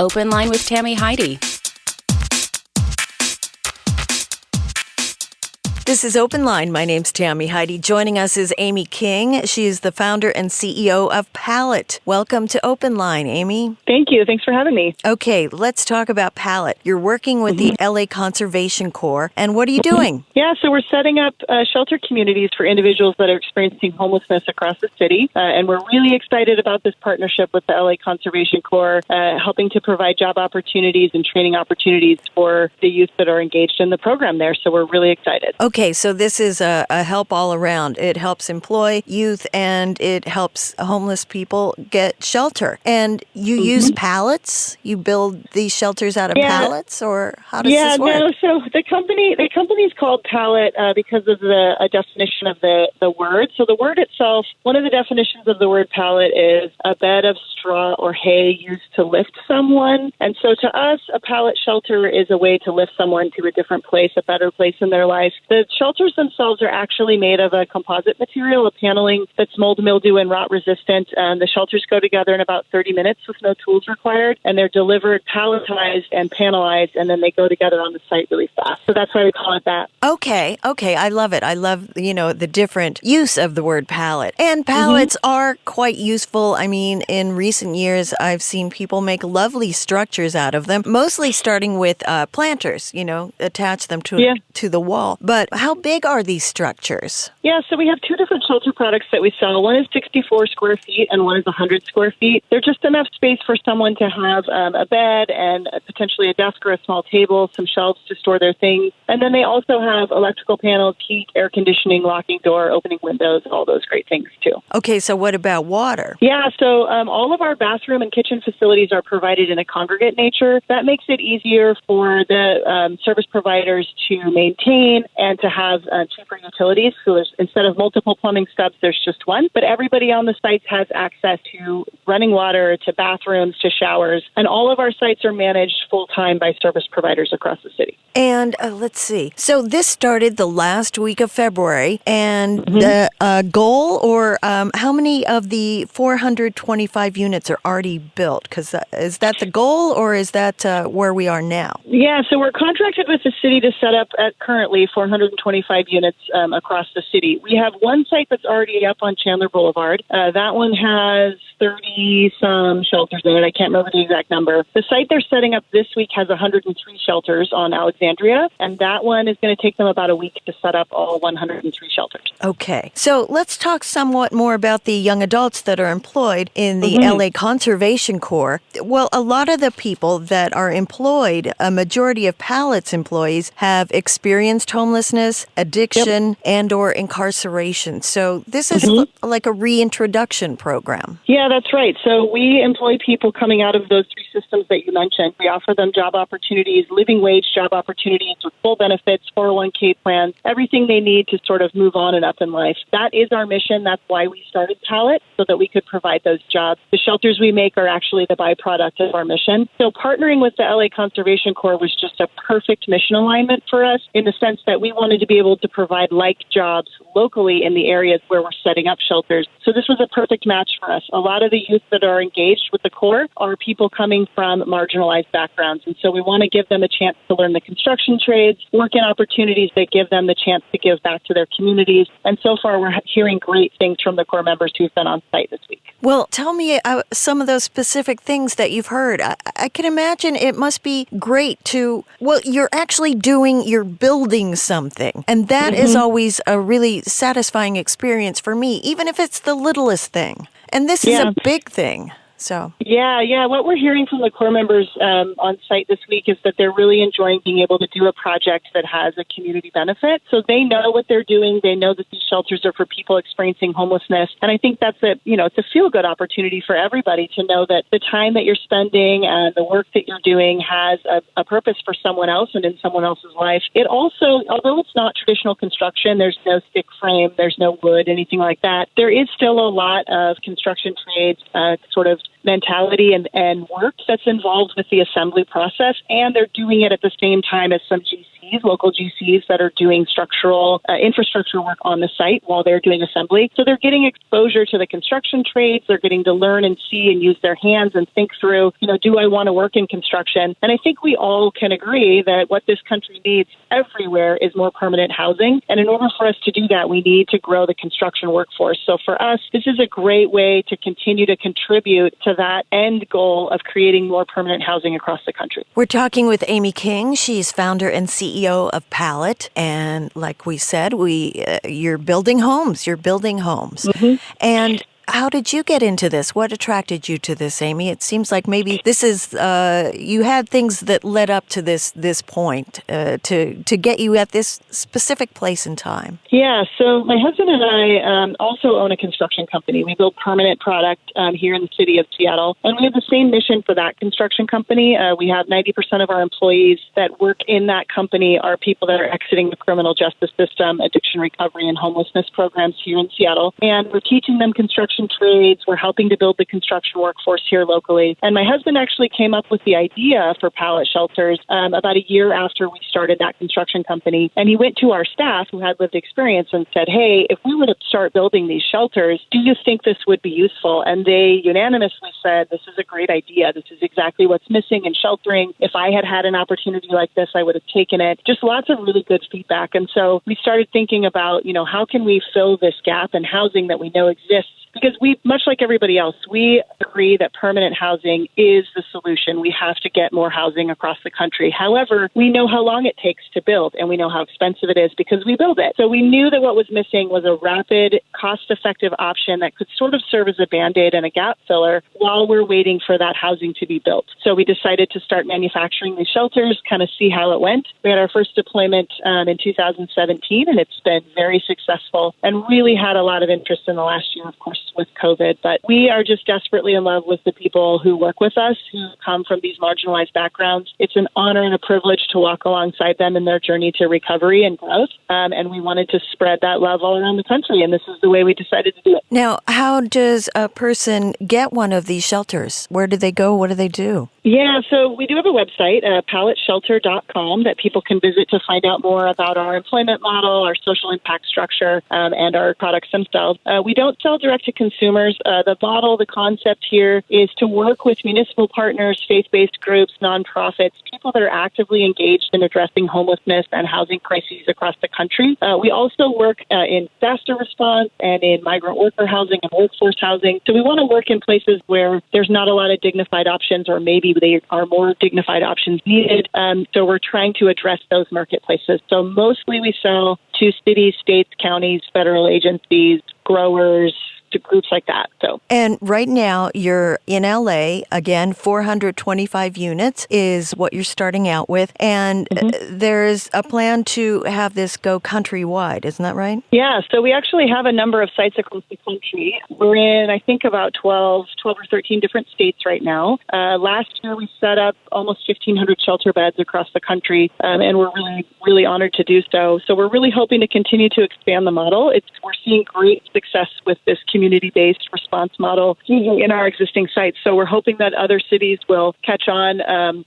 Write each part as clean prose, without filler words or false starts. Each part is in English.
Open Line with Tammy Heidi. This is Open Line. My name's Tammy Heidi. Joining us is Amy King. She is the founder and CEO of Pallet. Welcome to Open Line, Amy. Thank you. Thanks for having me. Okay, let's talk about Pallet. You're working with the LA Conservation Corps, and what are you doing? Yeah, so we're setting up shelter communities for individuals that are experiencing homelessness across the city, and we're really excited about this partnership with the LA Conservation Corps, helping to provide job opportunities and training opportunities for the youth that are engaged in the program there, so we're really excited. Okay, so this is a help all around. It helps employ youth and it helps homeless people get shelter. And you use pallets? You build these shelters out of pallets, or how does this work? No. So the company is called Pallet because of a definition of the word. So the word itself, one of the definitions of the word pallet is a bed of straw or hay used to lift someone. And so to us, a pallet shelter is a way to lift someone to a different place, a better place in their life. The shelters themselves are actually made of a composite material, a paneling that's mold, mildew, and rot resistant. The shelters go together in about 30 minutes with no tools required, and they're delivered palletized and panelized, and then they go together on the site really fast. So that's why we call it that. Okay. I love it. I love, the different use of the word pallet. And pallets are quite useful. I mean, in recent years, I've seen people make lovely structures out of them, mostly starting with planters, attach them to the wall. But how big are these structures? Yeah, so we have two different shelter products that we sell. One is 64 square feet and one is 100 square feet. They're just enough space for someone to have a bed and potentially a desk or a small table, some shelves to store their things. And then they also have electrical panels, heat, air conditioning, locking door, opening windows, all those great things too. Okay, so what about water? Yeah, so all of our bathroom and kitchen facilities are provided in a congregate nature. That makes it easier for the service providers to maintain and to have cheaper utilities. So instead of multiple plumbing stubs, there's just one. But everybody on the sites has access to running water, to bathrooms, to showers. And all of our sites are managed full-time by service providers across the city. And let's see. So this started the last week of February. And the goal, or how many of the 425 units are already built? Because is that the goal, or is that where we are now? Yeah, so we're contracted with the city to set up at currently 425 units across the city. We have one site that's already up on Chandler Boulevard. That one has 30-some shelters in it. I can't remember the exact number. The site they're setting up this week has 103 shelters on Alexandria, and that one is going to take them about a week to set up all 103 shelters. Okay. So let's talk somewhat more about the young adults that are employed in the LA Conservation Corps. Well, a lot of the people that are employed, a majority of Pallet's employees, have experienced homelessness, addiction, and or incarceration. So this is like a reintroduction program. Yeah, that's right. So we employ people coming out of those three systems that you mentioned. We offer them job opportunities, living wage job opportunities with full benefits, 401k plans, everything they need to sort of move on and up in life. That is our mission. That's why we started Pallet, so that we could provide those jobs. The shelters we make are actually the byproduct of our mission. So partnering with the LA Conservation Corps was just a perfect mission alignment for us, in the sense that we wanted to be able to provide like jobs locally in the areas where we're setting up shelters. So this was a perfect match for us. A lot of the youth that are engaged with the Corps are people coming from marginalized backgrounds. And so we want to give them a chance to learn the construction trades, work in opportunities that give them the chance to give back to their communities. And so far, we're hearing great things from the Corps members who've been on site this week. Well, tell me some of those specific things that you've heard. I can imagine it must be great you're building something. And that is always a really satisfying experience for me, even if it's the littlest thing. And this is a big thing. So yeah. What we're hearing from the Corps members on site this week is that they're really enjoying being able to do a project that has a community benefit. So they know what they're doing. They know that these shelters are for people experiencing homelessness. And I think that's it's a feel-good opportunity for everybody to know that the time that you're spending and the work that you're doing has a purpose for someone else and in someone else's life. It also, although it's not traditional construction, there's no stick frame, there's no wood, anything like that, there is still a lot of construction trades, sort of mentality and work that's involved with the assembly process, and they're doing it at the same time as some GC GCs, local GCs that are doing structural infrastructure work on the site while they're doing assembly. So they're getting exposure to the construction trades. They're getting to learn and see and use their hands and think through, do I want to work in construction? And I think we all can agree that what this country needs everywhere is more permanent housing. And in order for us to do that, we need to grow the construction workforce. So for us, this is a great way to continue to contribute to that end goal of creating more permanent housing across the country. We're talking with Amy King. She's founder and CEO of Pallet. And like we said, you're building homes. Mm-hmm. And how did you get into this? What attracted you to this, Amy? It seems like maybe this is, you had things that led up to this point to get you at this specific place in time. Yeah, so my husband and I also own a construction company. We build permanent product here in the city of Seattle, and we have the same mission for that construction company. We have 90% of our employees that work in that company are people that are exiting the criminal justice system, addiction recovery, and homelessness programs here in Seattle. And we're teaching them construction trades. We're helping to build the construction workforce here locally. And my husband actually came up with the idea for Pallet shelters about a year after we started that construction company. And he went to our staff who had lived experience and said, hey, if we were to start building these shelters, do you think this would be useful? And they unanimously said, this is a great idea. This is exactly what's missing in sheltering. If I had had an opportunity like this, I would have taken it. Just lots of really good feedback. And so we started thinking about, how can we fill this gap in housing that we know exists? Because we, much like everybody else, we agree that permanent housing is the solution. We have to get more housing across the country. However, we know how long it takes to build, and we know how expensive it is because we build it. So we knew that what was missing was a rapid, cost-effective option that could sort of serve as a Band-Aid and a gap filler while we're waiting for that housing to be built. So we decided to start manufacturing these shelters, kind of see how it went. We had our first deployment in 2017, and it's been very successful and really had a lot of interest in the last year, of course, with COVID. But we are just desperately in love with the people who work with us, who come from these marginalized backgrounds. It's an honor and a privilege to walk alongside them in their journey to recovery and growth. And we wanted to spread that love all around the country, and this is the way we decided to do it. Now, how does a person get one of these shelters? Where do they go? What do they do? Yeah, so we do have a website, palletshelter.com, that people can visit to find out more about our employment model, our social impact structure, and our products themselves. We don't sell direct to consumers. The model, the concept here is to work with municipal partners, faith-based groups, nonprofits, people that are actively engaged in addressing homelessness and housing crises across the country. We also work in disaster response and in migrant worker housing and workforce housing. So we want to work in places where there's not a lot of dignified options, or maybe they are more dignified options needed. So we're trying to address those marketplaces. So mostly we sell to cities, states, counties, federal agencies, growers, to groups like that. And right now you're in LA, again, 425 units is what you're starting out with. And there's a plan to have this go countrywide. Isn't that right? Yeah. So we actually have a number of sites across the country. We're in, I think, about 12 or 13 different states right now. Last year we set up almost 1,500 shelter beds across the country. And we're really, really honored to do so. So we're really hoping to continue to expand the model. We're seeing great success with this community-based response model in our existing sites. So we're hoping that other cities will catch on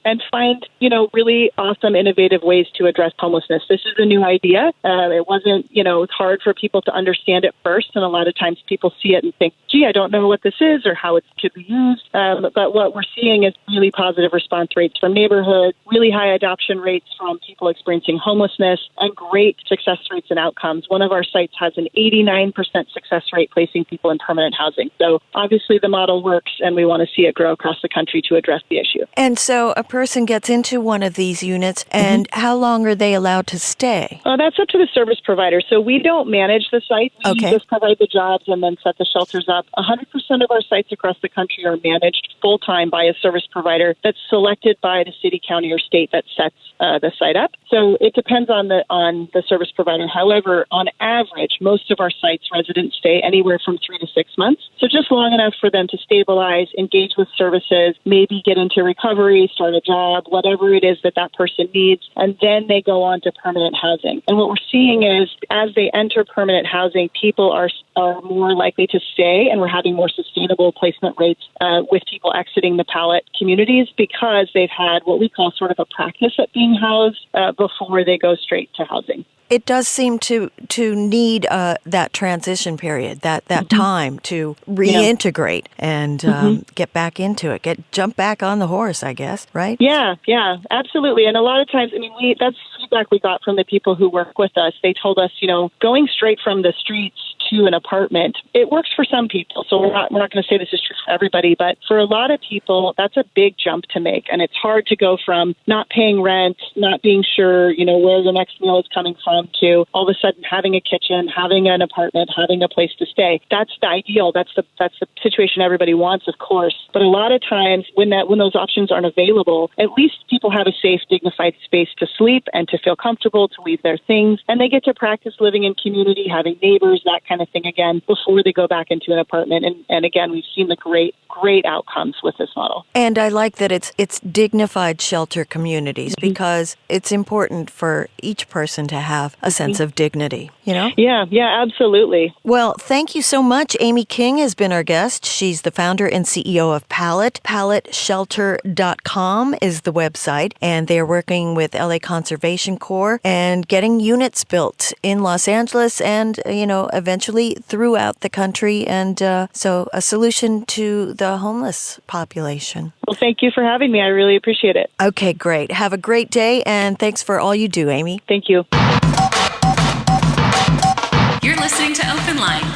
and find, really awesome, innovative ways to address homelessness. This is a new idea. It wasn't, it's hard for people to understand it first. And a lot of times people see it and think, gee, I don't know what this is or how it could be used. But what we're seeing is really positive response rates from neighborhoods, really high adoption rates from people experiencing homelessness, and great success rates and outcomes. One of our sites has an 89% success rate placing people in permanent housing. So obviously the model works, and we want to see it grow across the country to address the issue. And so a person gets into one of these units, and how long are they allowed to stay? That's up to the service provider. So we don't manage the sites. We just provide the jobs and then set the shelters up. 100% of our sites across the country are managed full-time by a service provider that's selected by the city, county, or state that sets the site up. So it depends on the service provider. However, on average, most of our sites, residents stay anywhere from 3 to 6 months. So just long enough for them to stabilize, engage with services, maybe get into recovery, start a job, whatever it is that that person needs, and then they go on to permanent housing. And what we're seeing is as they enter permanent housing, people are more likely to stay, and we're having more sustainable placement rates with people exiting the Pallet communities because they've had what we call sort of a practice at being housed before they go straight to housing. It does seem to need that transition period, that time to reintegrate and get back into it, jump back on the horse, I guess, right? Yeah, absolutely. And a lot of times, I mean, that's feedback we got from the people who work with us. They told us, going straight from the streets to an apartment, it works for some people. So we're not going to say this is true for everybody, but for a lot of people, that's a big jump to make. And it's hard to go from not paying rent, not being sure, where the next meal is coming from, to all of a sudden having a kitchen, having an apartment, having a place to stay. That's the ideal. That's the situation everybody wants, of course. But a lot of times when those options aren't available, at least people have a safe, dignified space to sleep and to feel comfortable, to leave their things, and they get to practice living in community, having neighbors, that kind of thing again, before they go back into an apartment. And again, we've seen the great outcomes with this model. And I like that it's dignified shelter communities because it's important for each person to have a sense of dignity, Yeah, absolutely. Well, thank you so much. Amy King has been our guest. She's the founder and CEO of Pallet. PalletShelter.com is the website, and they're working with LA Conservation Corps and getting units built in Los Angeles and, eventually throughout the country. And so a solution to the homeless population. Well, thank you for having me. I really appreciate it. Okay, great. Have a great day, and thanks for all you do, Amy. Thank you. You're listening to Open Line